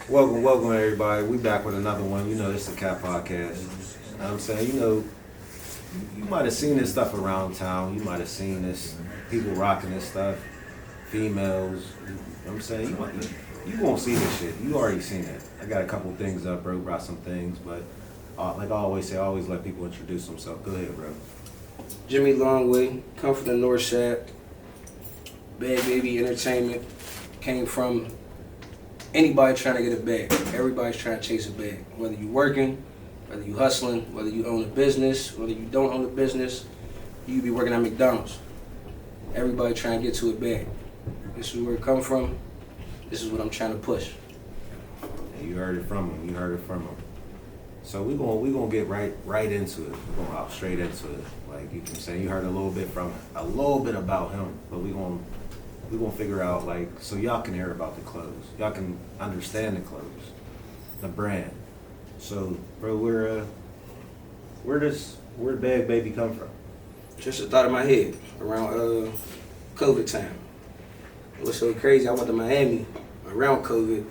Welcome everybody. We back with another one. You know, this is the Cat Podcast. You know what I'm saying, you might have seen this stuff around town. You might have seen this, people rocking this stuff, females. You know what I'm saying, you won't see this shit. You already seen it. I got a couple things up, bro. Brought some things, but like I always say, I always let people introduce themselves. Go ahead, bro. Jimmy Longway, come from the North Side. Bad Baby Entertainment came from anybody trying to get a bag. Everybody's trying to chase a bag. Whether you working, whether you hustling, whether you own a business, whether you don't own a business, you be working at McDonald's. Everybody trying to get to a bag. This is where it come from. This is what I'm trying to push. And you heard it from him. So we gonna get right into it. We're gonna hop straight into it. Like you can say, you heard a little bit about him, but we gonna figure out, like, so y'all can hear about the clothes. Y'all can understand the clothes, the brand. So, bro, where did Bad Baby come from? Just a thought in my head around COVID time. It was so crazy. I went to Miami around COVID.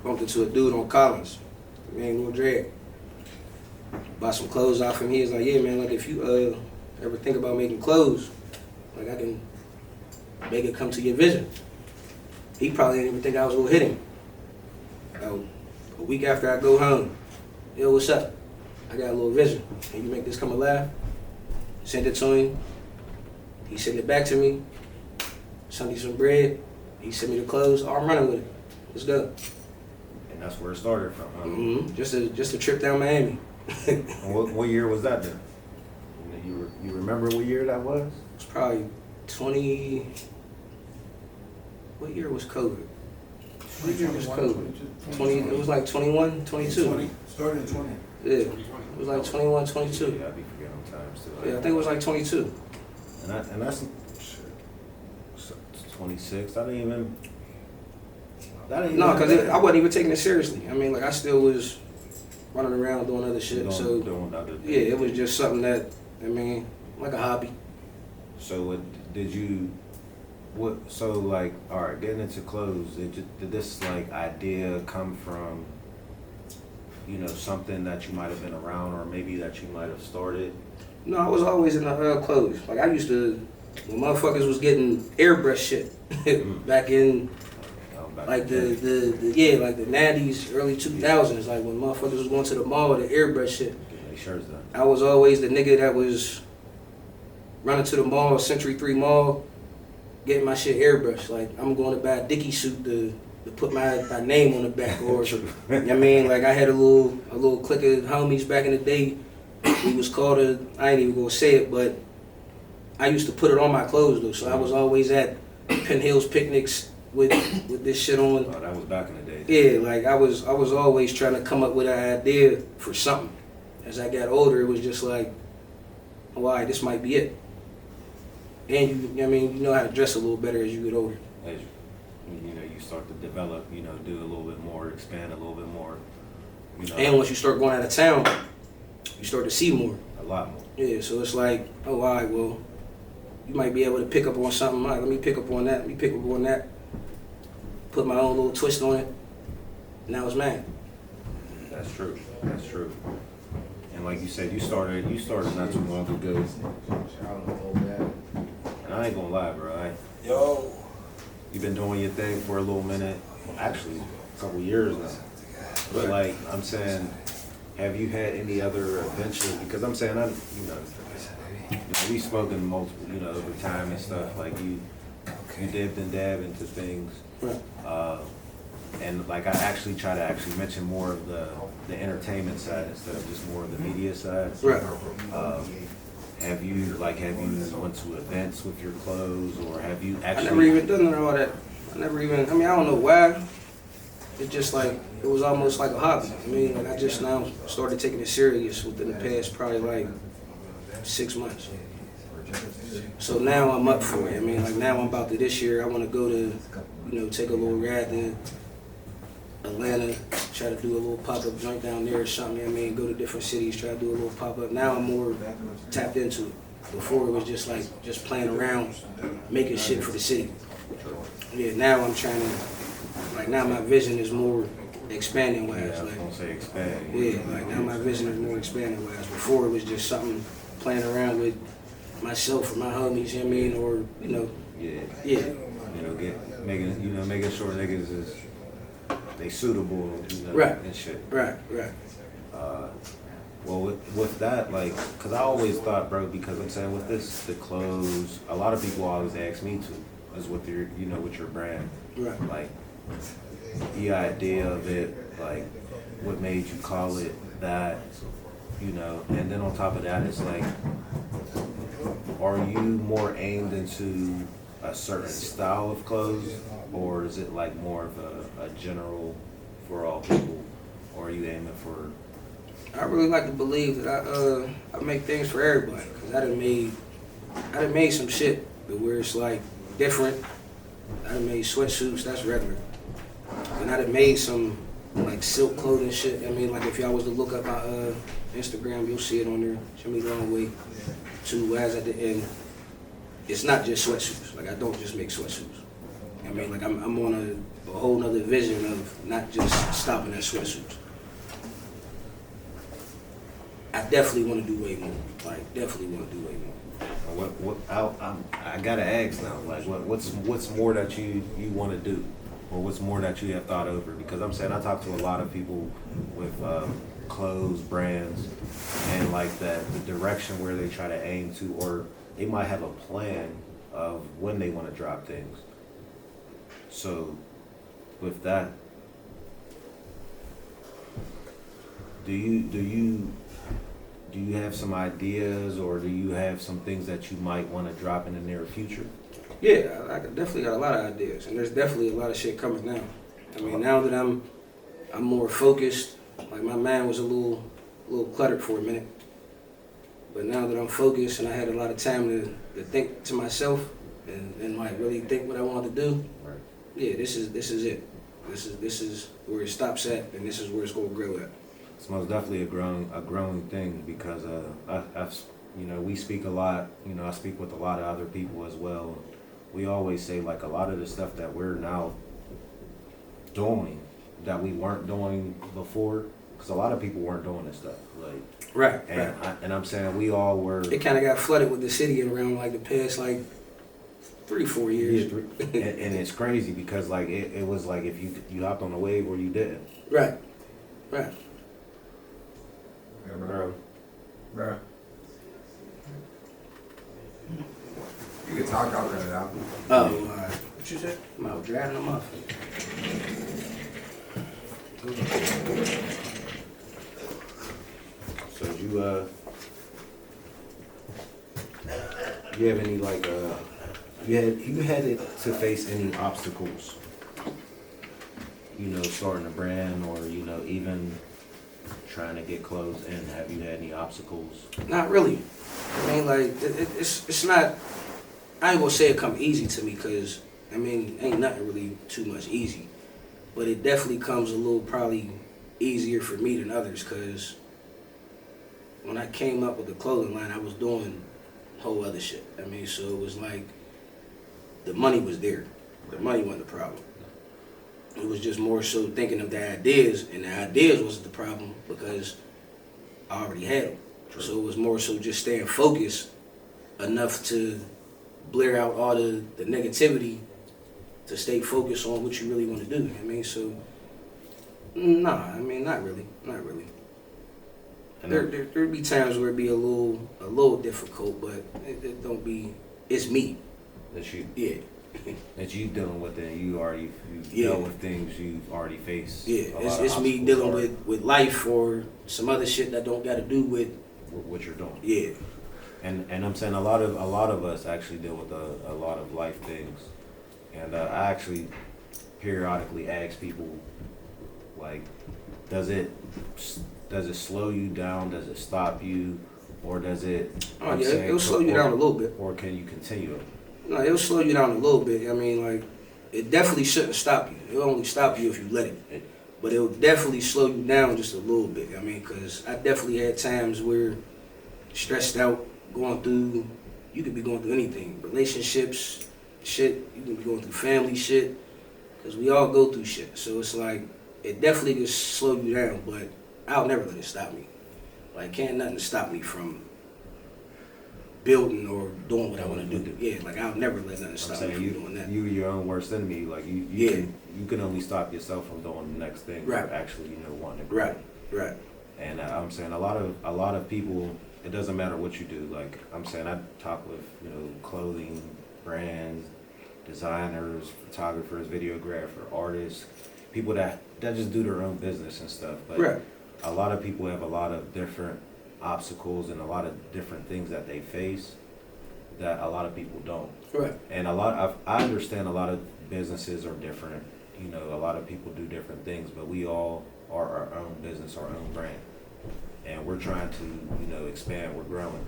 Bumped into a dude on Collins. Man, no drag. Bought some clothes off him. He was like, yeah, man, like if you ever think about making clothes, like I can make it come to your vision. He probably didn't even think I was gonna hit him. A week after I go home, yo, what's up? I got a little vision. Can you make this come alive? Send it to him. He sent it back to me. Sent me some bread. He sent me the clothes. Oh, I'm running with it. Let's go. And that's where it started from, huh? Mm-hmm. Just a trip down Miami. And what year was that then? You remember what year that was? It's probably 20. What year was COVID? What year was COVID? 20. It was like 21, 22. 20. Started in 20. Yeah. It was like 21, 22. Yeah, I be forgetting times too. Yeah, I think it was like 22. And that's 26. I didn't even. No, because I wasn't even taking it seriously. I mean, like I still was running around doing other shit. Doing other things. Yeah, it was just something that, I mean, like a hobby. So so like, all right, getting into clothes, did this like idea come from, something that you might have been around or maybe that you might have started? No, I was always in the clothes. Like I used to, when motherfuckers was getting airbrush shit back in like the 90s, early 2000s, like when motherfuckers was going to the mall with the airbrush shit. I was always the nigga that was running to the mall, Century 3 Mall, getting my shit airbrushed. Like I'm going to buy a Dickie suit to put my name on the back, or you know what I mean? Like I had a little clique of homies back in the day. We was called I ain't even gonna say it, but I used to put it on my clothes though. So I was always at Penn Hills picnics with this shit on. Oh, that was back in the day. Yeah, like I was always trying to come up with an idea for something. As I got older, it was just like, oh, all right, this might be it. And you know how to dress a little better as you get older. As you start to develop, do a little bit more, expand a little bit more. And once you start going out of town, you start to see more. A lot more. Yeah, so it's like, oh, all right, well, you might be able to pick up on something. All right, let me pick up on that. Let me pick up on that. Put my own little twist on it. Now it's mine. That's true. And like you said, you started not too long ago. And I ain't gonna lie, bro. You've been doing your thing for a little minute. Actually, a couple years now. But like, I'm saying, have you had any other adventures? Because I'm saying, we've spoken multiple, over time and stuff. Like you dipped and dabbed into things. Right. And like I actually try to mention more of the entertainment side instead of just more of the media side. Right. Have you went to events with your clothes, or have you actually? I never even done all that. I don't know why. It's just like, it was almost like a hobby. I mean, like I just now started taking it serious within the past probably like 6 months. So now I'm up for it. I mean, like now I'm about to, this year, I want to go to, take a little ride to Atlanta, try to do a little pop-up joint down there or something. I mean, go to different cities, try to do a little pop-up. Now I'm more tapped into it. Before it was just like, just playing around, making shit for the city. Yeah, now I'm trying to Like now my vision is more expanding wise. Yeah, I was Like gonna say expand. yeah, like now my vision is more expanding wise. Before it was just something playing around with myself or my homies, you know what I mean? Or, you know, Yeah. yeah. You know, making sure niggas is they suitable, you know, Right. and shit. Right. Well, with that, like, cause I always thought, bro, because I'm saying with this, the clothes, a lot of people always ask me to, is with your, you know, with your brand, Right. like, the idea of it, like, what made you call it that, you know, and then on top of that, it's like, are you more aimed into a certain style of clothes, or is it like more of a general for all people, or are you aiming for? I really like to believe that I make things for everybody. Cause I done made some shit where it's like different. I done made sweatsuits, that's regular. And I done made some like silk clothing shit. I mean, like if y'all was to look up my Instagram, you'll see it on there. Show me long way to as at the end. It's not just sweatsuits. Like I don't just make sweatsuits. I mean, like I'm on a whole nother vision of not just stopping at sweatsuits. I definitely want to do way more. Like definitely want to do way more. I gotta ask now, like, what's more that you want to do, or what's more that you have thought over? Because I'm saying I talk to a lot of people with clothes brands, and like the direction where they try to aim to, or they might have a plan of when they want to drop things. So, with that, do you have some ideas, or do you have some things that you might want to drop in the near future? Yeah, I definitely got a lot of ideas, and there's definitely a lot of shit coming now. I mean, now that I'm more focused. Like my mind was a little cluttered for a minute, but now that I'm focused and I had a lot of time to think to myself and like really think what I want to do. Right. Yeah, this is it. This is where it stops at, and this is where it's gonna grow at. It's most definitely a growing thing, because I've we speak a lot. You know, I speak with a lot of other people as well. We always say like a lot of the stuff that we're now doing that we weren't doing before, because a lot of people weren't doing this stuff. Like Right. and I'm saying we all were. It kind of got flooded with the city around like the past like 3-4 years. And it's crazy because like it was like if you hopped on the wave or you didn't. Right. Yeah, bro. Bro. You can talk, I'll run it out. Oh, alright. What you said? I'm out driving them off. So you have any like you had it to face any obstacles? You know, starting a brand, or you know, even trying to get clothes in. Have you had any obstacles? Not really. I mean, like it's not. I ain't gonna say it come easy to me, cause I mean, ain't nothing really too much easy. But it definitely comes a little probably easier for me than others, cause when I came up with the clothing line, I was doing whole other shit. I mean, so it was like the money was there. The money wasn't the problem. It was just more so thinking of the ideas, and the ideas wasn't the problem because I already had them. True. So it was more so just staying focused enough to blur out all the negativity, to stay focused on what you really want to do. You know what I mean? So, nah, I mean, not really. And There'd be times where it'd be a little difficult, but it don't be. It's me. that you Yeah. that you dealing with it, you Yeah. dealt with things you've already faced. Yeah. A lot of It's me obstacles dealing are with life or some other shit that don't got to do with. what you're doing. Yeah. And I'm saying a lot of us actually deal with a lot of life things, and I actually periodically ask people, like, does it slow you down? Does it stop you, or does it? Oh yeah, it'll slow you down a little bit. Or can you continue it? No, it'll slow you down a little bit. I mean, like, it definitely shouldn't stop you. It'll only stop you if you let it. But it'll definitely slow you down just a little bit. I mean, because I definitely had times where stressed out, you could be going through anything. Relationships, shit. You could be going through family shit. Because we all go through shit. So it's like, it definitely can slow you down, but I'll never let it stop me. Like, can't nothing stop me from building or doing what I want to do. Yeah, like, I'll never let nothing stop me from doing that. You your own worst enemy. Like, you can only stop yourself from doing the next thing. Right. Or actually, wanting to grow. Right. And I'm saying a lot of people, it doesn't matter what you do. Like, I'm saying I talk with, clothing brands, designers, photographers, videographers, artists, people that just do their own business and stuff. But Right. a lot of people have a lot of different obstacles and a lot of different things that they face that a lot of people don't. Right. And I understand a lot of businesses are different. A lot of people do different things, but we all are our own business, our own brand. And we're trying to, expand, we're growing.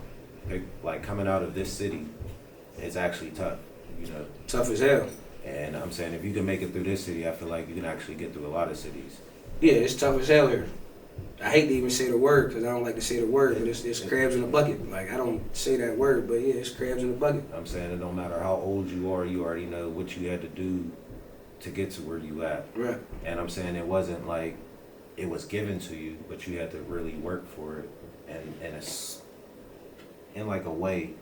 Like, coming out of this city, it's actually tough, Tough as hell. And I'm saying if you can make it through this city, I feel like you can actually get through a lot of cities. Yeah, it's tough as hell here. I hate to even say the word because I don't like to say the word, but it's crabs in a bucket. Like, I don't say that word, but yeah, it's crabs in a bucket. I'm saying it don't matter how old you are, you already know what you had to do to get to where you at. Right. And I'm saying it wasn't like it was given to you, but you had to really work for it, and it's in like a way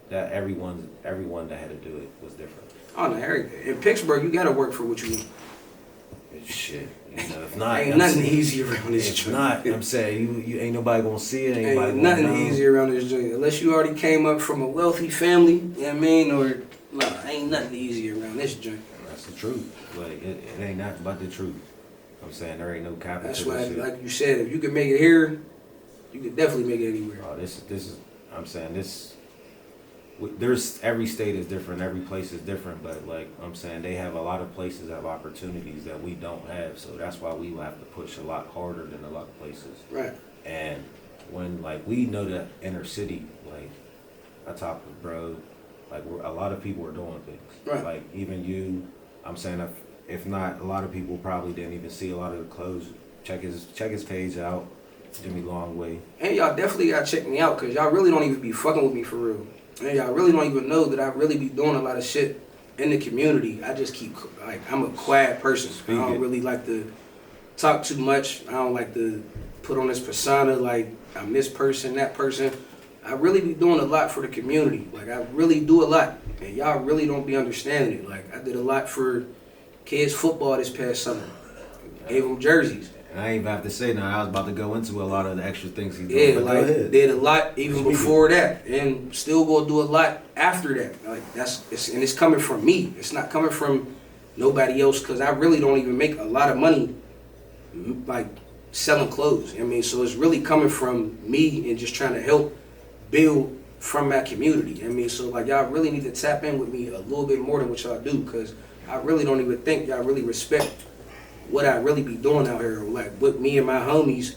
that everyone that had to do it was different. Oh no, everything. In Pittsburgh, you gotta work for what you want. Shit, if not, Ain't nothing easy around this if joint. not, I'm saying you ain't nobody gonna see it. Ain't nothing easy around this joint. Unless you already came up from a wealthy family, you know what I mean? Or, no, ain't nothing easy around this joint. That's the truth. Like, it ain't nothing but the truth. I'm saying there ain't no capital. That's why, like you said, if you can make it here, you can definitely make it anywhere. Oh, this is. I'm saying this. There's every state is different, every place is different, but like I'm saying, they have a lot of places have opportunities that we don't have, so that's why we will have to push a lot harder than a lot of places. Right. And when like we know that inner city, like I talk with bro, like a lot of people are doing things. Right. Like even you, I'm saying if not, a lot of people probably didn't even see a lot of the clothes. Check his page out. Jimmy Longway. And y'all definitely gotta check me out, cause y'all really don't even be fucking with me for real. And y'all really don't even know that I really be doing a lot of shit in the community. I just keep, like, I'm a quiet person. I don't really like to talk too much. I don't like to put on this persona like I'm this person, that person. I really be doing a lot for the community. Like, I really do a lot. And y'all really don't be understanding it. Like, I did a lot for kids football this past summer. Gave them jerseys. And I ain't even have to say now. I was about to go into a lot of the extra things he's Yeah, doing. like did a lot even before that, and still gonna do a lot after that. Like it's coming from me. It's not coming from nobody else, because I really don't even make a lot of money, like selling clothes. I mean, so it's really coming from me and just trying to help build from my community. I mean, so like y'all really need to tap in with me a little bit more than what y'all do, because I really don't even think y'all really respect what I really be doing out here, like what me and my homies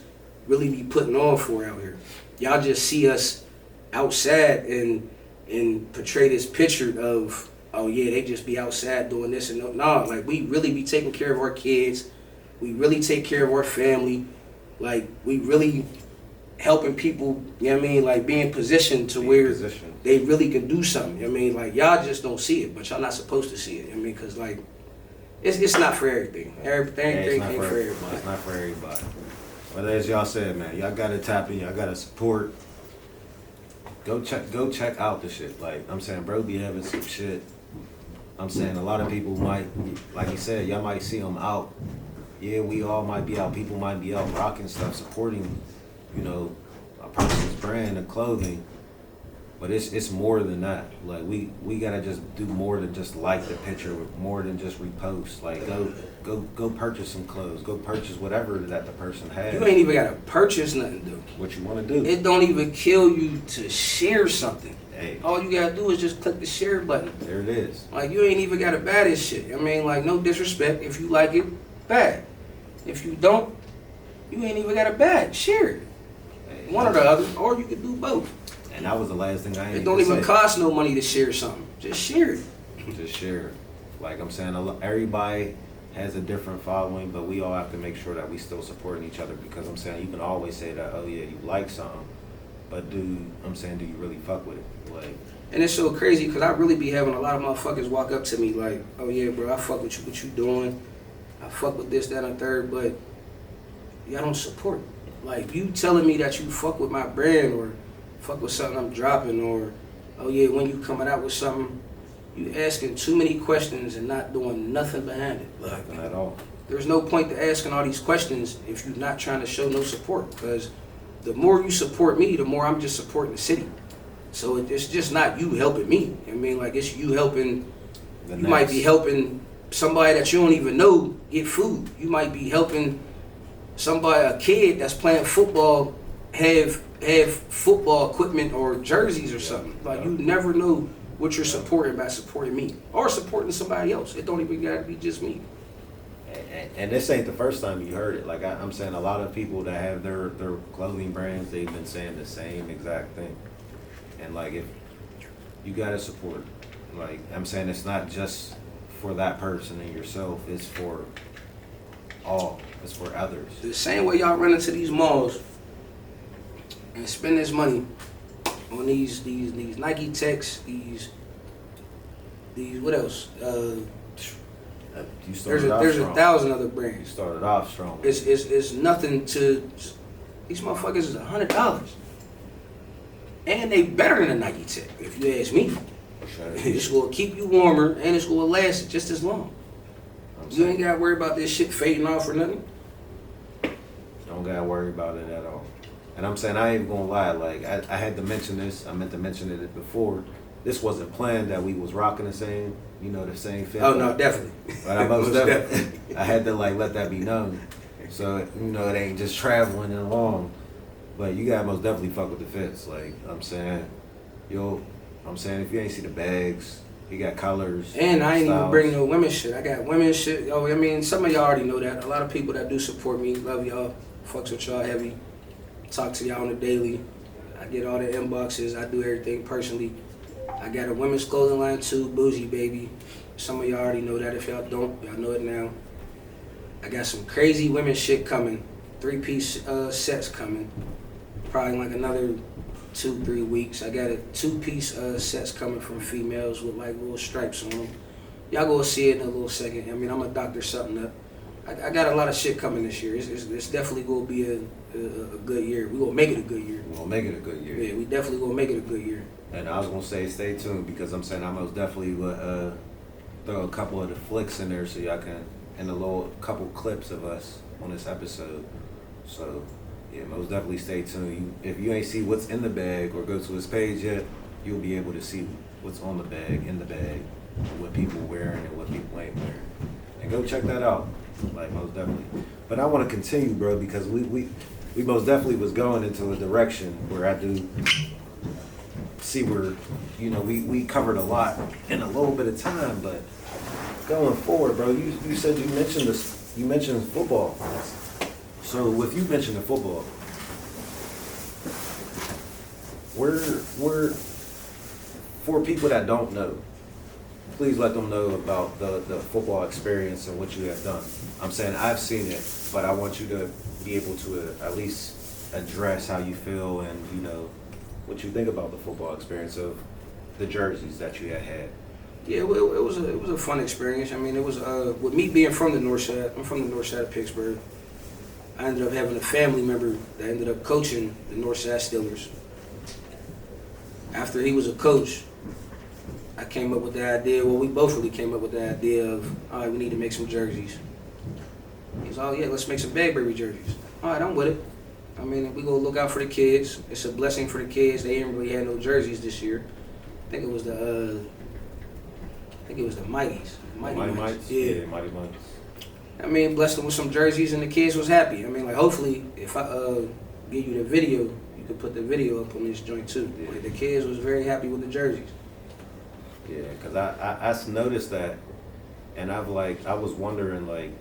really be putting on for out here. Y'all just see us outside and portray this picture of, oh yeah, they just be outside doing this and no. Nah, like we really be taking care of our kids. We really take care of our family. Like we really helping people, you know what I mean? Like being positioned to where they really can do something. You know what I mean? Like y'all just don't see it, but y'all not supposed to see it. You know what I mean? Because like, it's not for everything. Everything ain't for everybody. It's not for everybody. But as y'all said, man, y'all gotta tap in. Y'all gotta support. Go check out the shit. Like I'm saying, bro, be having some shit. I'm saying a lot of people might, like you said, y'all might see them out. Yeah, we all might be out. People might be out rocking stuff, supporting, a person's brand of clothing. But it's more than that. Like we gotta just do more than just like the picture, more than just repost. Like go purchase some clothes. Go purchase whatever that the person has. You ain't even gotta purchase nothing, dude. What you wanna do? It don't even kill you to share something. Hey. All you gotta do is just click the share button. There it is. Like you ain't even gotta buy this shit. I mean, like no disrespect. If you like it, buy it. If you don't, you ain't even gotta buy it. Share it. Hey, one or the other, or you could do both. And that was the last thing I ain't. It don't even cost no money to share something. Just share it. Just share it. Like I'm saying, everybody has a different following, but we all have to make sure that we still supporting each other, because I'm saying you can always say that, oh yeah, you like something, but do you really fuck with it? Like And it's so crazy because I really be having a lot of motherfuckers walk up to me like, oh yeah, bro, I fuck with you, what you doing. I fuck with this, that, and third, but y'all don't support. Like, you telling me that you fuck with my brand or fuck with something I'm dropping or, oh yeah, when you coming out with something, you asking too many questions and not doing nothing behind it. Like, Nothing at all. there's no point to asking all these questions if you're not trying to show no support, because the more you support me, the more I'm just supporting the city. So it's just not you helping me. I mean, like, it's you helping. You might be helping somebody that you don't even know get food. You might be helping somebody, a kid that's playing football, have football equipment or jerseys or something. Like, you never know what you're supporting by supporting me or supporting somebody else. It don't even gotta be just me. And this ain't the first time you heard it. Like I'm saying, a lot of people that have their clothing brands, they've been saying the same exact thing. And like, if you gotta support, like I'm saying, it's not just for that person and yourself. It's for all. It's for others. The same way y'all run into these malls and spend this money on these Nike Techs, these what else? You started off There's strong. 1,000 other You brands. started off strong. It's nothing to these motherfuckers is $100, and they better than a Nike Tech if you ask me. It's gonna keep you warmer and it's gonna last just as long. You ain't gotta worry about this shit fading off or nothing. Don't gotta worry about it at all. And I'm saying, I ain't even gonna lie, like I had to mention this. I meant to mention it before. This wasn't planned that we was rocking the same fit. Oh no, definitely. But I most definitely I had to like let that be known. So it ain't just traveling along. But you gotta most definitely fuck with the fits. Like I'm saying, if you ain't see the bags, you got colors. And I ain't even styles. bring no women's shit. I got women's shit. Oh, I mean, some of y'all already know that. A lot of people that do support me, love y'all, fucks with y'all heavy. Talk to y'all on the daily. I get all the inboxes. I do everything personally. I got a women's clothing line too, Bougie Baby. Some of y'all already know that. If y'all don't, y'all know it now. I got some crazy women's shit coming. 3-piece sets coming. Probably in like another 2-3 weeks. I got a 2-piece sets coming from females with like little stripes on them. Y'all go see it in a little second. I mean, I'm gonna doctor something up. I got a lot of shit coming this year. It's definitely gonna be a good year. We gonna make it a good year. We're gonna make it a good year. Yeah, we definitely gonna make it a good year. And I was gonna say, stay tuned, because I'm saying I most definitely would throw a couple of the flicks in there so y'all can, and a little couple clips of us on this episode. So yeah, most definitely stay tuned. If you ain't see what's in the bag or go to his page yet, you'll be able to see what's on the bag, in the bag, what people wearing and what people ain't wearing. And go check that out, like most definitely. But I want to continue, bro, because we most definitely was going into a direction where I do see where, we covered a lot in a little bit of time, but going forward, bro, you said you mentioned this, you mentioned football. So with you mentioning football, we're for people that don't know, please let them know about the football experience and what you have done. I'm saying I've seen it, but I want you to be able to at least address how you feel and what you think about the football experience of the jerseys that you had. Yeah, well, it was a fun experience. I mean, it was with me being from the north side. I'm from the north side of Pittsburgh. I ended up having a family member that ended up coaching the north side Steelers. After he was a coach, I came up with the idea. Well, we both really came up with the idea of, all right, we need to make some jerseys. He's, oh yeah, let's make some Bagberry jerseys. All right, I'm with it. I mean, we go look out for the kids. It's a blessing for the kids. They didn't really have no jerseys this year. I think it was the Mighties. Mighty Mites? Yeah, Mighty Mites. I mean, blessed them with some jerseys, and the kids was happy. I mean, like, hopefully, if I give you the video, you could put the video up on this joint too. Yeah. Like, the kids was very happy with the jerseys. Yeah, because I noticed that, and I was wondering, like,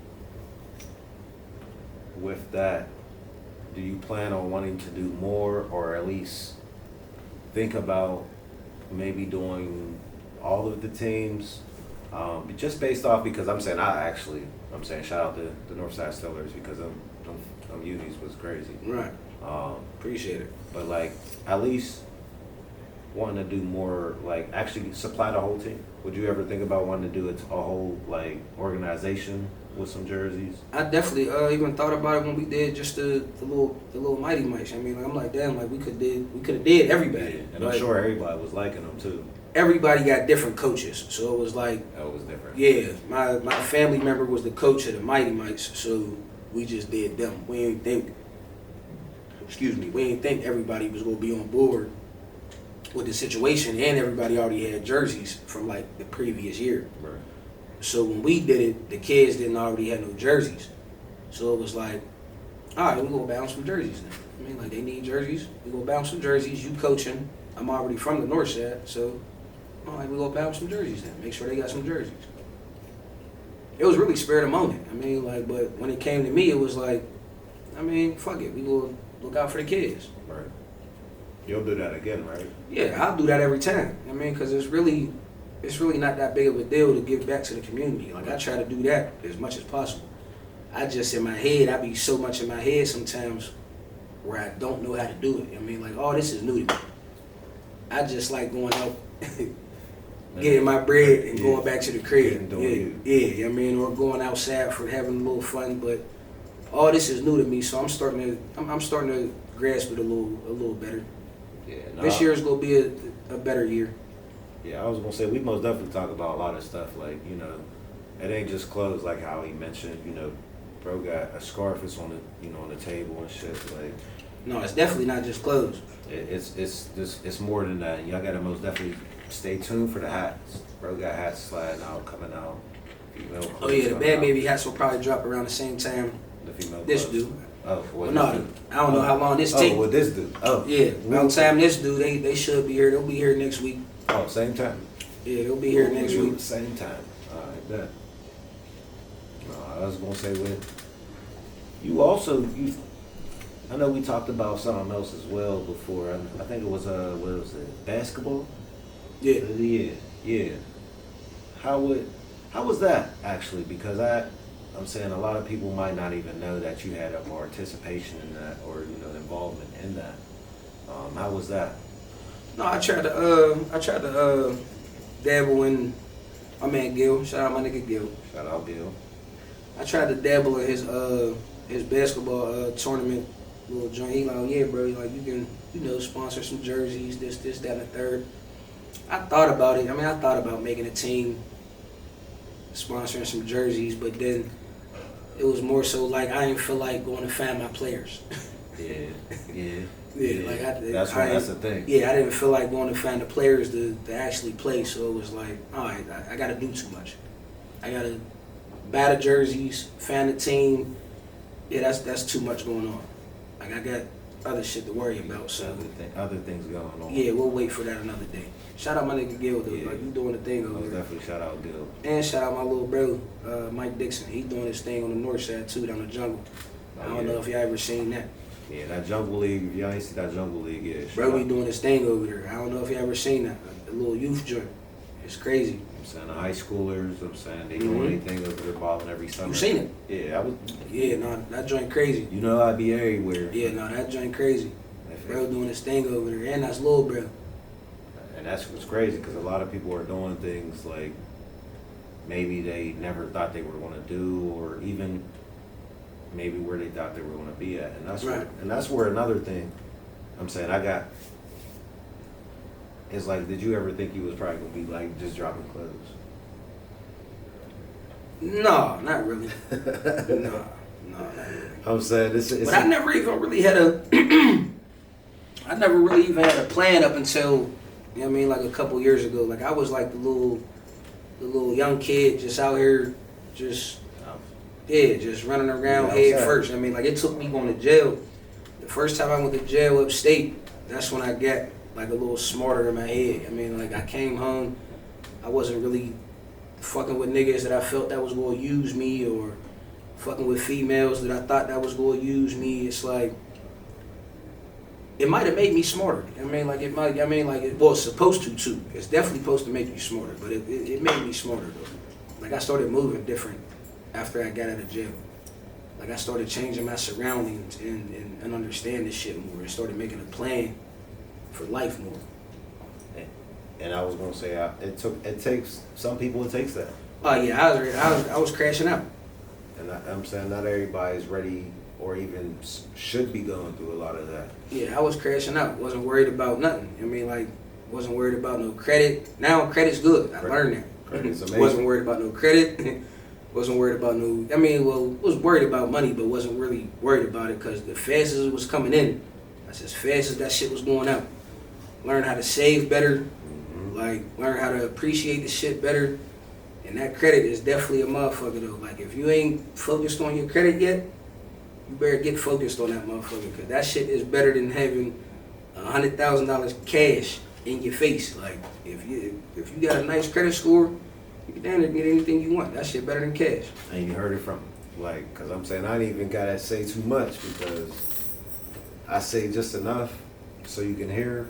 with that, do you plan on wanting to do more, or at least think about maybe doing all of the teams, just based off, because I'm saying shout out to the Northside Steelers, because them unis was crazy. Right. Appreciate it. But like, at least wanting to do more, like actually supply the whole team? Would you ever think about wanting to do a whole like organization with some jerseys? I definitely even thought about it when we did just the little Mighty Mites. I mean, like, I'm like, damn, like we could have did everybody. Yeah, and like, I'm sure everybody was liking them too. everybody got different coaches, so it was like, That was different. yeah, my family member was the coach of the Mighty Mites, so we just did them. We didn't think everybody was gonna be on board with the situation, and everybody already had jerseys from like the previous year. Right. So when we did it, the kids didn't already have no jerseys. So it was like, all right, we gonna bounce some jerseys then. I mean, like, they need jerseys. We gonna bounce some jerseys. You coaching. I'm already from the north side, so all right, we gonna bounce some jerseys then. Make sure they got some jerseys. It was really spur of the moment. I mean, like, but when it came to me, it was like, I mean, fuck it. We will look out for the kids. Right. You'll do that again, right? Yeah, I'll do that every time. I mean, because it's really not that big of a deal to give back to the community. Like, I try to do that as much as possible. I just, in my head, I be so much in my head sometimes where I don't know how to do it. I mean, like, oh, this is new to me. I just like going out, getting my bread and going back to the crib. Yeah, I mean, or going outside for having a little fun. But all this is new to me, so I'm starting to grasp it a little better. Yeah. This year is gonna be a better year. Yeah, I was gonna say we most definitely talk about a lot of stuff, like, you know, it ain't just clothes, like how he mentioned, you know, bro got a scarf that's on the, you know, on the table and shit. Like, No, it's definitely not just clothes. it's more than that. Y'all gotta most definitely stay tuned for the hats. Bro got hats sliding out, coming out. Female Oh clothes yeah, the coming Bad out. Baby hats will probably drop around the same time The female this clothes. do. Oh, Well, what no, this do? I don't know how long this Oh, take. what this do? Oh, Yeah, by the time this do, they should be here. They'll be here next week. oh, same time. Yeah, they'll be here next week. Same time. All right, bet. No, I was gonna say I know we talked about something else as well before. I think it was what was it? Basketball. Yeah. Yeah. How was that actually? Because I'm saying a lot of people might not even know that you had a participation in that, or, you know, involvement in that. How was that? No, I tried to dabble in my man Gil. Shout out my nigga Gil. Shout out Bill. I tried to dabble in his basketball tournament little joint. He like, oh, yeah, bro, like, you can, you know, sponsor some jerseys, this, that, and the third. I thought about it. I mean, I thought about making a team, sponsoring some jerseys, but then it was more so like I didn't feel like going to find my players. Yeah. Yeah, like that's the thing. Yeah, I didn't feel like going to find the players to actually play, so it was like, all right, I got to do too much. I got to buy the jerseys, find the team. Yeah, that's too much going on. Like, I got other shit to worry about, so Other things going on. yeah, we'll wait for that another day. Shout out my nigga Gil, though. Yeah. Like, you doing the thing over Most there. definitely shout out Bill. And shout out my little bro, Mike Dixon. He doing his thing on the north side too, down the jungle. I don't know if y'all ever seen that. Yeah, that Jungle League, if y'all ain't see that Jungle League, yeah. Bro be doing his thing over there. I don't know if you ever seen that. A little youth joint. It's crazy. I'm saying the high schoolers, I'm saying they doing anything over there, balling every summer. You seen it? Yeah, I was. Yeah, no, that joint crazy. You know I'd be everywhere. Yeah, no, that joint crazy. Bro doing his thing over there, and that's little bro. And that's what's crazy, because a lot of people are doing things like maybe they never thought they were going to do, or even maybe where they thought they were going to be at. And that's where another thing I'm saying it's like, did you ever think you was probably going to be like just dropping clothes? No, not really. No, not really. I'm saying it's But I never even really had a plan up until, you know what I mean, like a couple years ago. Like, I was like the little young kid just out here, just running around head first. I mean, like, it took me going to jail. The first time I went to jail upstate, that's when I got like a little smarter in my head. I mean, like, I came home, I wasn't really fucking with niggas that I felt that was going to use me, or fucking with females that I thought that was going to use me. It's like, it might have made me smarter. I mean, like, it's supposed to too. It's definitely supposed to make you smarter, but it made me smarter though. Like, I started moving different after I got out of jail. Like, I started changing my surroundings and understanding shit more. I started making a plan for life more. And I was gonna say, it takes some people. It takes that. Oh yeah, I was crashing out. And I'm saying not everybody's ready or even should be going through a lot of that. Yeah, I was crashing out. Wasn't worried about nothing. I mean, like, wasn't worried about no credit. Now credit's good. I learned that. Credit's amazing. Wasn't worried about no credit. Wasn't worried about no. I mean, well, was worried about money, but wasn't really worried about it because the fast as it was coming in, that's as fast as that shit was going out. Learn how to save better. Mm-hmm. Like, learn how to appreciate the shit better. And that credit is definitely a motherfucker though. Like, if you ain't focused on your credit yet, you better get focused on that motherfucker, because that shit is better than having $100,000 cash in your face. Like, if you got a nice credit score, you can damn near get anything you want. That shit better than cash. And you heard it from, like, because I'm saying I didn't even gotta say too much because I say just enough so you can hear.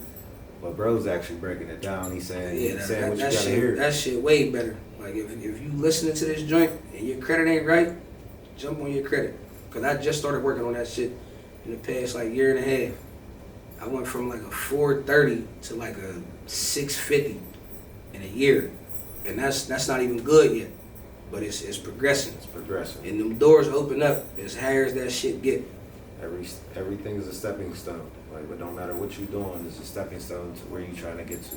But bro's actually breaking it down. He's saying, Yeah, he's saying what you that gotta shit, hear. that shit way better. Like, if you listening to this joint and your credit ain't right, jump on your credit. Because I just started working on that shit in the past, like, year and a half. I went from, like, a 430 to, like, a 650 in a year. And that's not even good yet. But it's progressing. It's progressing. And them doors open up as higher as that shit get. Everything is a stepping stone. Like, it don't matter what you're doing, it's a stepping stone to where you're trying to get to.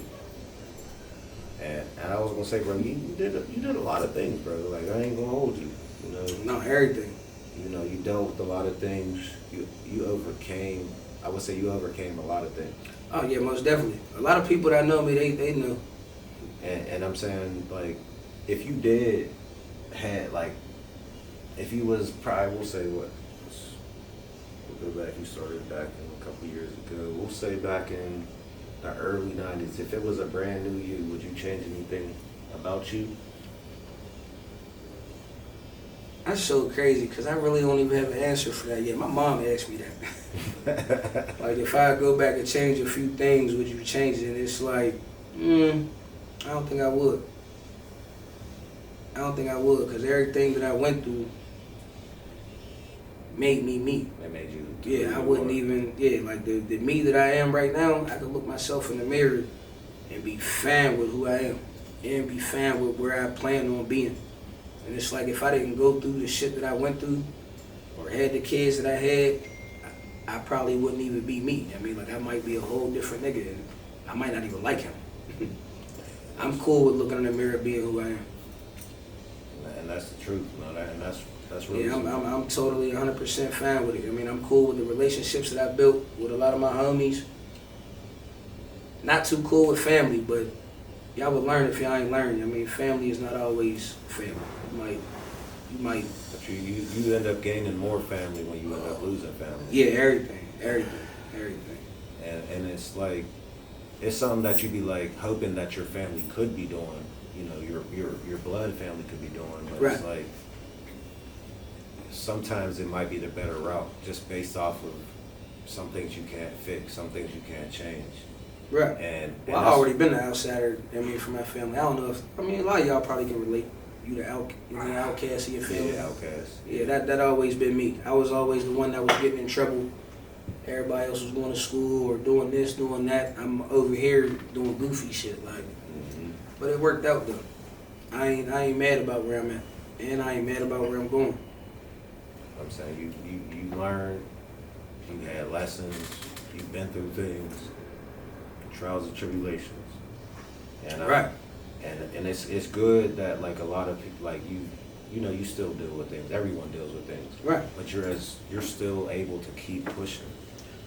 And I was gonna say, bro, you did a lot of things, bro. Like, I ain't gonna hold you. You know. No, everything. You know, you dealt with a lot of things. You overcame. I would say you overcame a lot of things. Oh yeah, most definitely. A lot of people that know me, they know. And I'm saying, like, if you did had, like, if you was probably, we'll say what, we'll go back, you started back in a couple years ago, we'll say back in the early 90s, if it was a brand new you, would you change anything about you? That's so crazy because I really don't even have an answer for that yet. My mom asked me that. Like, if I go back and change a few things, would you change it? And it's like, I don't think I would. I don't think I would, because everything that I went through made me me. That made you. Yeah, I wouldn't even, like the me that I am right now, I could look myself in the mirror and be fine with who I am and be fine with where I plan on being. And it's like, if I didn't go through the shit that I went through or had the kids that I had, I probably wouldn't even be me. I mean, like, I might be a whole different nigga and I might not even like him. I'm cool with looking in the mirror being who I am. And that's the truth, you know, and that's really. Yeah, I'm totally 100% fine with it. I mean, I'm cool with the relationships that I built with a lot of my homies. Not too cool with family, but y'all would learn if y'all ain't learned. I mean, family is not always family. You might. But you end up gaining more family when you end up losing family. Yeah, everything. And it's like, it's something that you be like hoping that your family could be doing. You know, your blood family could be doing, but right. It's like sometimes it might be the better route, just based off of some things you can't fix, some things you can't change. Right. And I've already been an outsider. I mean, for my family, I don't know if a lot of y'all probably can relate. You the outcast of your family. Yeah, outcast. Yeah, that always been me. I was always the one that was getting in trouble. Everybody else was going to school or doing this, doing that. I'm over here doing goofy shit, like. Mm-hmm. But it worked out though. I ain't mad about where I'm at, and I ain't mad about where I'm going. I'm saying you learned, you had lessons, you've been through things, trials and tribulations, and right. And it's good that, like, a lot of people, like, you know, you still deal with things. Everyone deals with things. Right. But you're still able to keep pushing.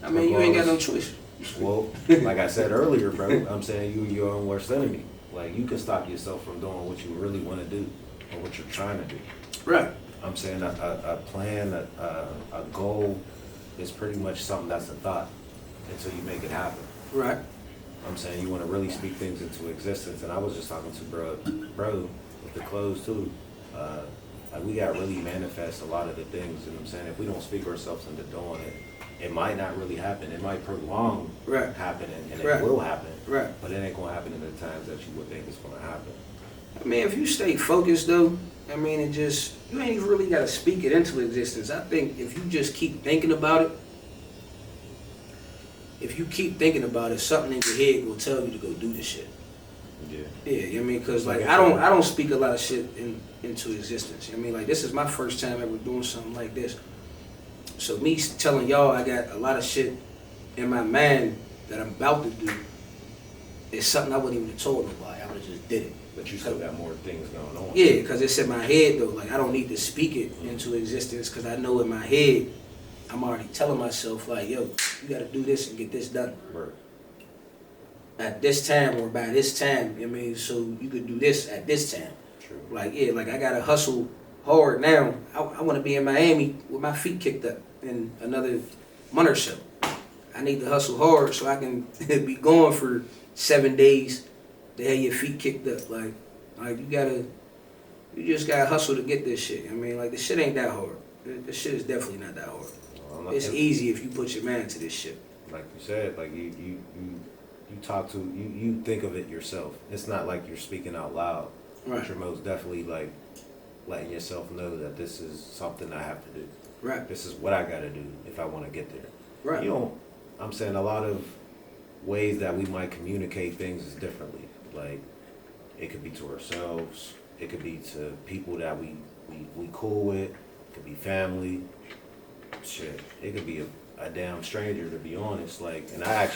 I mean, you ain't got no choice. Well, like I said earlier, bro, I'm saying you're your own worst enemy. Like, you can stop yourself from doing what you really want to do or what you're trying to do. Right. I'm saying a plan, a goal is pretty much something that's a thought until you make it happen. Right. I'm saying you want to really speak things into existence. And I was just talking to bro, with the clothes too. Like, we got to really manifest a lot of the things. You know what I'm saying? If we don't speak ourselves into doing it, it might not really happen. It might prolong happening, and it will happen. Right. But it ain't gonna happen in the times that you would think it's gonna happen. I mean, if you stay focused though, I mean, you ain't even really gotta speak it into existence. I think if you just keep thinking about it, something in your head will tell you to go do this shit. Yeah, I mean, because like I don't speak a lot of shit into existence. I mean, like this is my first time ever doing something like this. So me telling y'all I got a lot of shit in my mind that I'm about to do is something I wouldn't even have told nobody. I would have just did it. But you still got more things going on. Yeah, because it's in my head though. Like I don't need to speak it into existence because I know in my head I'm already telling myself like, yo, you got to do this and get this done. Right. At this time or by this time, I mean, so you could do this at this time. True. Like, yeah, like I gotta hustle hard now. I want to be in Miami with my feet kicked up in another month or so. I need to hustle hard so I can be going for 7 days to have your feet kicked up. Like you just gotta hustle to get this shit. I mean, like, this shit ain't that hard. This shit is definitely not that hard. It's easy if you put your mind to this shit. Like you said, like you talk to, you think of it yourself. It's not like you're speaking out loud. Right. But you're most definitely like letting yourself know that this is something I have to do. Right. This is what I gotta do if I want to get there. Right. You know, I'm saying a lot of ways that we might communicate things is differently. Like it could be to ourselves, it could be to people that we cool with, it could be family. Shit, it could be a damn stranger, to be honest. Like, and I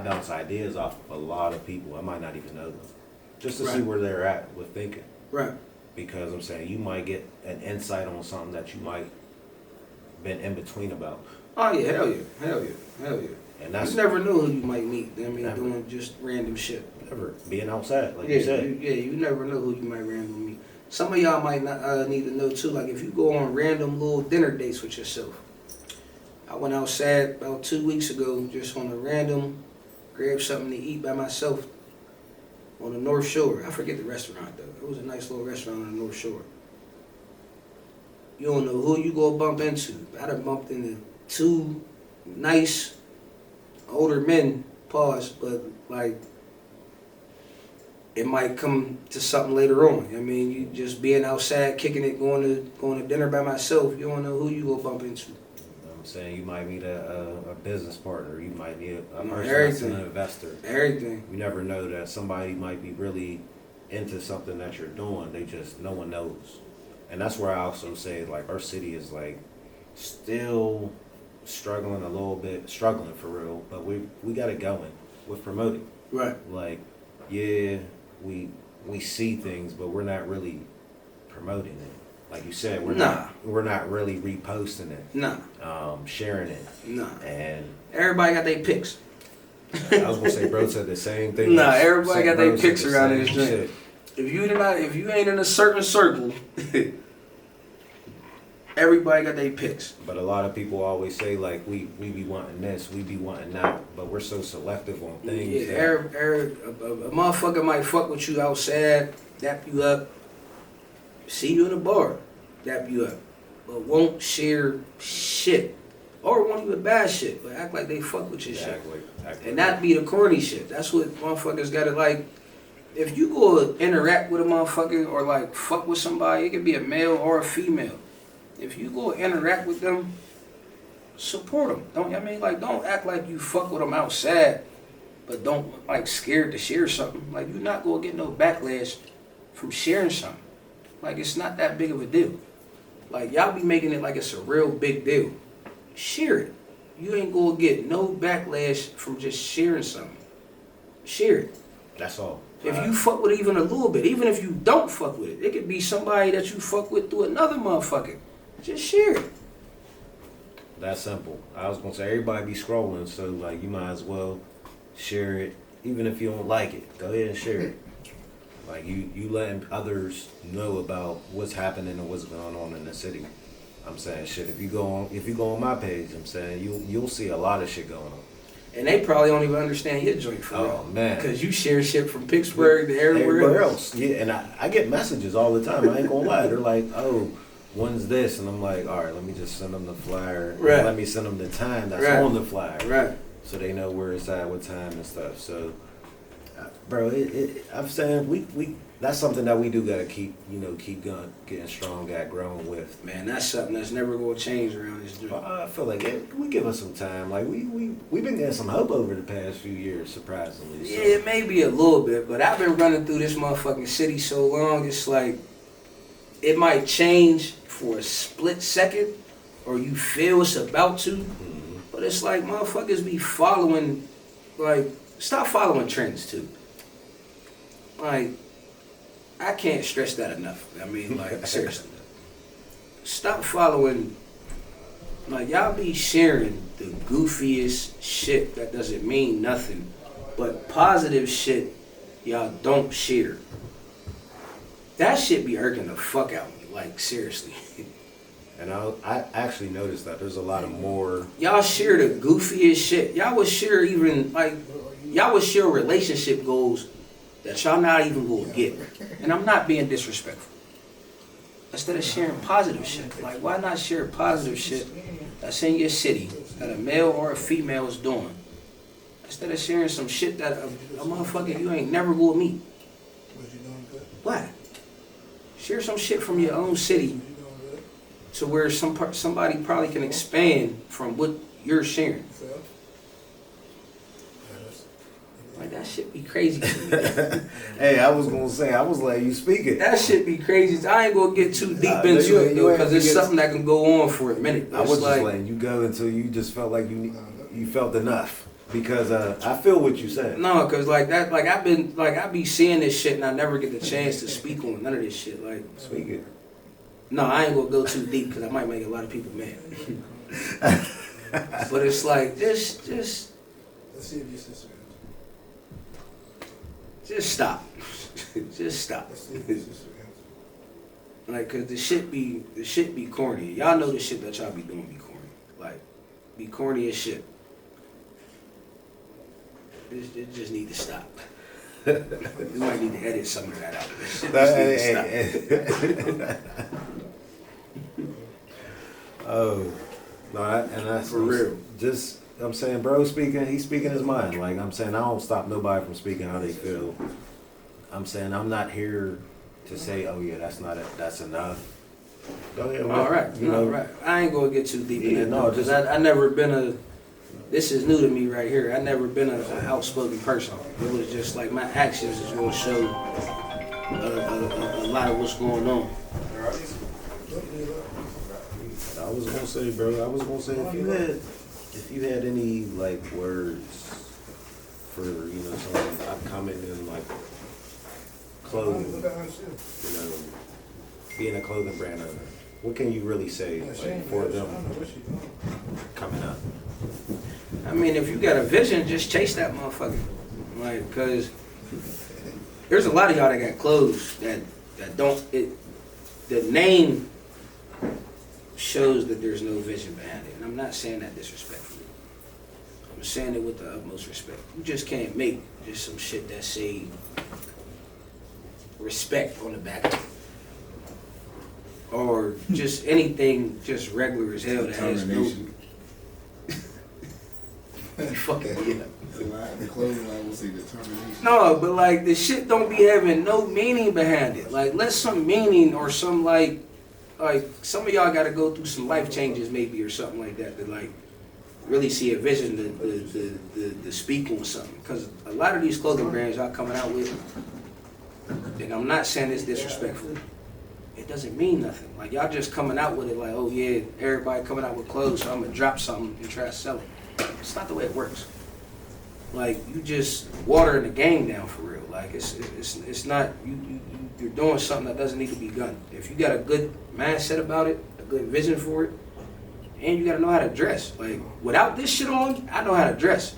bounce ideas off of a lot of people. I might not even know them, just to see where they're at with thinking. Right. Because I'm saying you might get an insight on something that you might been in between about. Oh yeah, hell yeah. And that's you never know who you might meet. I mean, never. Doing just random shit. Never being outside, like Yeah, you said. you never know who you might randomly meet. Some of y'all might not need to know too. Like if you go on random little dinner dates with yourself. I went outside about 2 weeks ago, just on a random, grabbed something to eat by myself on the North Shore. I forget the restaurant though. It was a nice little restaurant on the North Shore. You don't know who you gonna bump into. I done bumped into 2 nice older men, pause, but like it might come to something later on. I mean, you just being outside, kicking it, going to dinner by myself. You don't know who you gonna bump into. I'm saying you might meet a business partner, you might meet a person everything. that's an investor. Everything. You never know that somebody might be really into something that you're doing. No one knows. And that's where I also say, like, our city is like still struggling a little bit, struggling for real, but we got it going with promoting. Right. Like, yeah, we see things, but we're not really promoting it. Like you said, we're not really reposting it. Nah. Sharing it. Nah. And everybody got their picks. I was gonna say, bro said the same thing. Nah, everybody got their picks around this this joint. If you ain't in a certain circle, everybody got their picks. But a lot of people always say, like, we be wanting this, we be wanting that, but we're so selective on things. Yeah, a motherfucker might fuck with you outside, dap you up, see you in a bar, dap you up, but won't share shit. Or won't even buy shit, but act like they fuck with your shit. And that be the corny shit. That's what motherfuckers gotta like. If you go interact with a motherfucker or like fuck with somebody, it could be a male or a female. If you go interact with them, support them. Don't act like you fuck with them outside, but don't like scared to share something. Like you're not gonna get no backlash from sharing something. Like it's not that big of a deal. Like y'all be making it like it's a real big deal. Share it. You ain't gonna get no backlash from just sharing something. Share it. That's all. If you fuck with it even a little bit, even if you don't fuck with it, it could be somebody that you fuck with through another motherfucker. Just share it. That's simple. I was gonna say everybody be scrolling, so like you might as well share it, even if you don't like it. Go ahead and share it. Like you letting others know about what's happening and what's going on in the city. I'm saying shit. If you go on my page, I'm saying you'll see a lot of shit going on. And they probably don't even understand your joint for real. Oh man, because you share shit from Pittsburgh to everywhere else. Yeah, and I get messages all the time. I ain't gonna lie. They're like, oh, when's this? And I'm like, all right, let me just send them the flyer. Right. Let me send them the time that's on the flyer. Right. So they know where it's at, what time and stuff. So, bro, I'm saying that's something that we do gotta keep going, getting strong at, growing with. Man, that's something that's never gonna change around this joint. I feel like we give us some time. Like we've been getting some hope over the past few years, surprisingly. So. Yeah, maybe a little bit, but I've been running through this motherfucking city so long, it's like, it might change for a split second, or you feel it's about to, but it's like motherfuckers be following, like, stop following trends too. Like, I can't stress that enough. I mean, like, seriously. Stop following, like, y'all be sharing the goofiest shit that doesn't mean nothing, but positive shit y'all don't share. That shit be irking the fuck out of me, like, seriously. And I actually noticed that there's a lot of more. Y'all share the goofiest shit. Y'all would share even, like, y'all would share relationship goals that y'all not even gonna get. And I'm not being disrespectful. Instead of sharing positive shit, like, why not share positive shit that's in your city that a male or a female is doing? Instead of sharing some shit that a motherfucker you ain't never gonna meet. Why? Share some shit from your own city to where somebody probably can expand from what you're sharing. Like, that shit be crazy to me. Hey, I was gonna say, I was like, you speaking. That shit be crazy. I ain't gonna get too deep into it though, because it's something that can go on for a minute. I was just letting you go until you just felt like you felt enough. Because I feel what you said. No, because like that, like I be seeing this shit and I never get the chance to speak on none of this shit. Like, speak it. No, I ain't gonna go too deep because I might make a lot of people mad. But it's like, just Let's see if your sister just stop. Just stop. Like, cause the shit be corny. Y'all know the shit that y'all be doing be corny. Like, be corny as shit. It just need to stop. You might need to edit some of that out. This shit just need to stop. Oh, no, and that's for real. Just, I'm saying, bro, he's speaking his mind. Like, I'm saying, I don't stop nobody from speaking how they feel. I'm saying, I'm not here to say, oh yeah, that's not it, that's enough. Go ahead. All right, right. I ain't gonna get too deep in that. No, because I never been this is new to me right here. I never been an outspoken person. It was just like my actions is gonna show a lot of what's going on. I was gonna say, bro, if you had any like words for, someone upcoming in like clothing, being a clothing brand owner, what can you really say like, for them coming up? I mean, if you got a vision, just chase that motherfucker. Like, cause there's a lot of y'all that got clothes that don't. The name shows that there's no vision behind it, and I'm not saying that disrespectfully. I'm saying it with the utmost respect. You just can't make just some shit that say respect on the back of it, or just anything just regular as hell that has no. Fucking yeah. The clothing line will say determination. No, but like the shit don't be having no meaning behind it. Like, let some meaning or some like some of y'all got to go through some life changes maybe or something like that to like really see a vision to speak on something. Because a lot of these clothing brands y'all coming out with, and I'm not saying this disrespectfully, it doesn't mean nothing. Like, y'all just coming out with it like, oh yeah, everybody coming out with clothes, so I'm gonna drop something and try to sell it. It's not the way it works. Like, you just watering the game down for real. Like, it's not, you're doing something that doesn't need to be done. If you got a good mindset about it, a good vision for it, and you gotta know how to dress. Like, without this shit on, I know how to dress.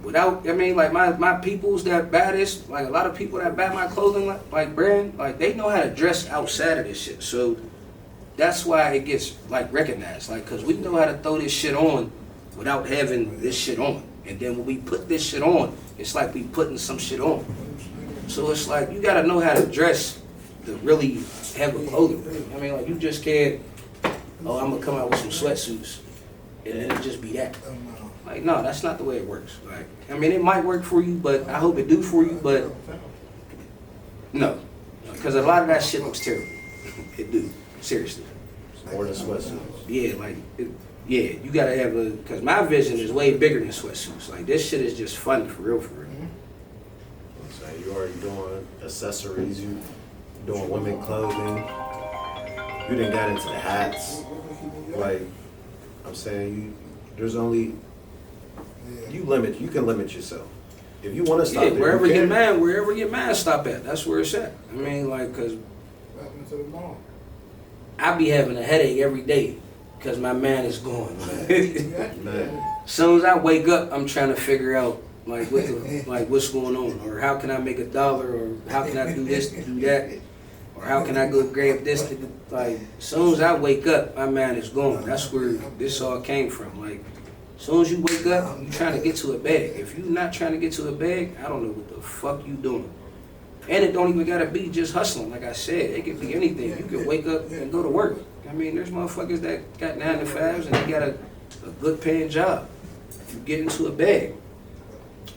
Without, I mean, like my peoples that buy this, like a lot of people that buy my clothing like brand, like they know how to dress outside of this shit. So that's why it gets like recognized, like, cause we know how to throw this shit on without having this shit on. And then when we put this shit on, it's like we putting some shit on. So it's like you gotta know how to dress to really have a clothing brand. I mean, like, you just can't, oh, I'm gonna come out with some sweatsuits and then it just be that. Like, no, that's not the way it works. Like, I mean, it might work for you, but I hope it do for you, but No, because a lot of that shit looks terrible. It do, seriously. More than sweatsuits. Yeah, like, yeah, you gotta have because my vision is way bigger than sweatsuits. Like, this shit is just fun for real, for real. So you already doing accessories, you doing women clothing, you done got into the hats. Like, I'm saying there's only, you can limit yourself. If you want to stop Yeah, there, wherever you your can. man stop at, that's where it's at. I mean, like, cause I be having a headache every day because my man is gone. Man, Soon as I wake up, I'm trying to figure out like what's going on, or how can I make $1, or how can I do this to do that, or how can I go grab this to do, like. Soon as I wake up, my man is gone. That's where this all came from. Like, soon as you wake up, you trying to get to a bag. If you're not trying to get to a bag, I don't know what the fuck you doing. And it don't even gotta be just hustling. Like I said, it could be anything. You can wake up and go to work. I mean, there's motherfuckers that got 9 to 5s and they got a good paying job. If you get into a bag,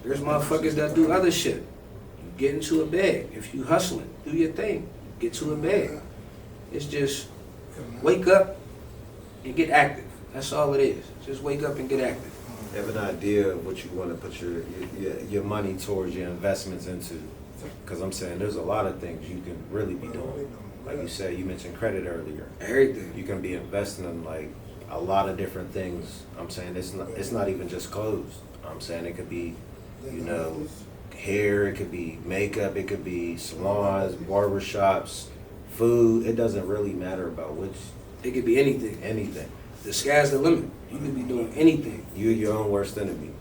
there's motherfuckers that do other shit. You get into a bag. If you hustling, do your thing. Get to a bag. It's just wake up and get active. That's all it is. Just wake up and get active. have an idea of what you want to put your money towards, your investments into. Because I'm saying there's a lot of things you can really be doing. Like you said, you mentioned credit earlier. Everything. You can be investing in like a lot of different things. I'm saying it's not even just clothes. I'm saying it could be, you know, hair, it could be makeup, it could be salons, barbershops, food. It doesn't really matter about which. It could be anything. Anything. The sky's the limit. You could be doing anything. You're your own worst enemy.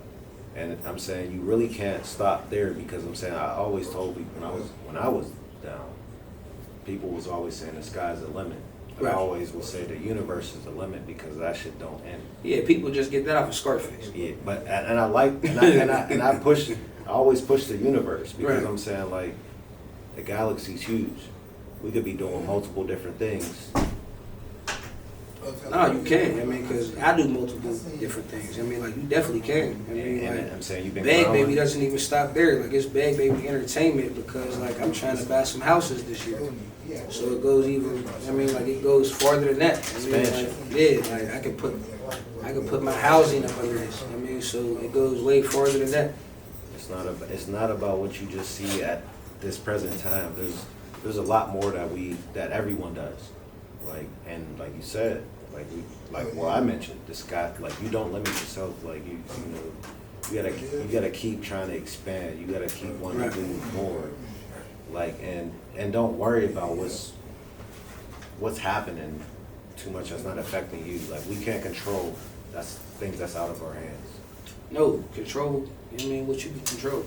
And I'm saying you really can't stop there, because I'm saying I always told people when I was down, people was always saying the sky's the limit. But Right. I always will say the universe is the limit, because that shit don't end. Yeah, people just get that off of Scarface. Yeah, but and I like and I push. I always push the universe, because Right. I'm saying like the galaxy's huge. We could be doing multiple different things. No, you can. I mean, because I do multiple different things. I mean, like, you definitely can. I mean, And like, I'm saying you've been Bag growing. Baby doesn't even stop there. Like, it's Bag Baby Entertainment, because, like, I'm trying to buy some houses this year. So it goes even, I mean, like, it goes farther than that. I mean, like, yeah, like, I could put my housing up under this. I mean, so it goes way farther than that. It's not about what you just see at this present time. There's a lot more that everyone does. Like you said, well, I mentioned this guy. Like, you don't limit yourself. Like you know, you gotta keep trying to expand. You gotta keep wanting to do more. Like and don't worry about what's happening too much. That's not affecting you. Like, we can't control. That's things that's out of our hands. No, control, you know what I mean, what you can control.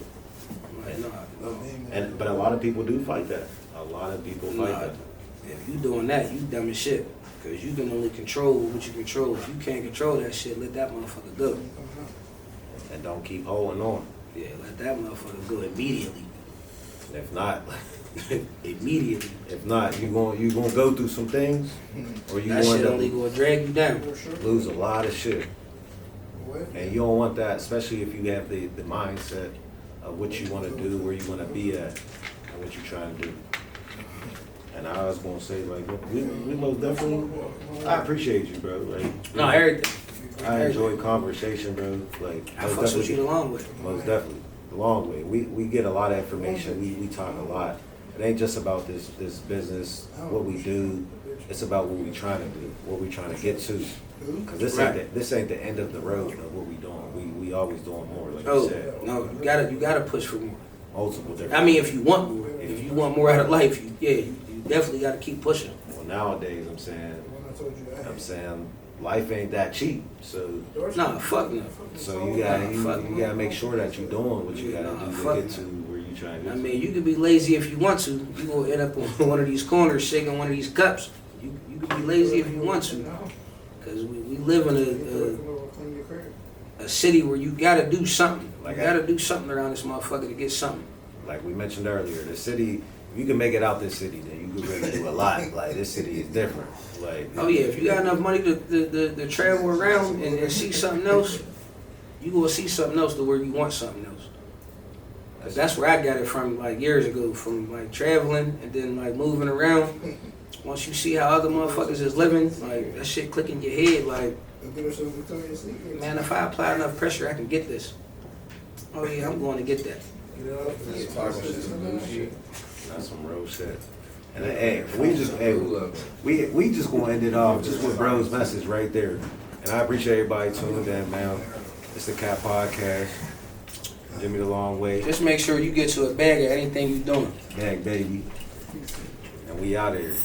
Like, no. But a lot of people do fight that. A lot of people fight that. If you doing that, you dumb as shit. Because you can only control what you control. If you can't control that shit, let that motherfucker go. And don't keep holding on. Yeah, let that motherfucker go immediately. And if not, Immediately. if not, you gonna go through some things, or you That going shit only gonna drag you down. lose a lot of shit. And you don't want that, especially if you have the mindset of what you want to do, where you want to be at, and what you're trying to do. And I was gonna say, like, we most definitely, I appreciate you, bro. Like, No, everything. I enjoy conversation, bro. Like, I most fucks with definitely- you the long way. Most definitely, the long way. We get a lot of information. We talk a lot. It ain't just about this business, what we do. It's about what we trying to do, what we trying to get to. Cause this ain't the end of the road of what we doing. We always doing more, like you Oh, said. no, you gotta push for more. Multiple different. I mean, if you want more. If you want more out of life, you definitely gotta keep pushing. Well, nowadays I'm saying life ain't that cheap. So Nah, fuck no. you gotta make sure that you're doing what you gotta do fuck to get to where you trying to get I to. mean, you could be lazy if you want to. You gonna end up on one of these corners shaking one of these cups. You could be lazy if you want to. Because we live in a city where you gotta do something. You gotta do something around this motherfucker to get something. Like we mentioned earlier, the city, if you can make it out this city, then you can really do a lot. Like, this city is different. Like, Oh yeah, if you got enough money to travel around and see something else, you gonna see something else to where you want something else. Cause that's where I got it from, like years ago, from like traveling and then like moving around. Once you see how other motherfuckers is living, like that shit click in your head, like, man, if I apply enough pressure, I can get this. Oh yeah, I'm going to get that. That's some real shit. And hey, we just gonna end it off just with bro's message right there. And I appreciate everybody tuning in, man. It's the Cat Podcast. Jimmy the Long Way. Just make sure you get to a bag of anything you doing. Bag baby. And we out of here.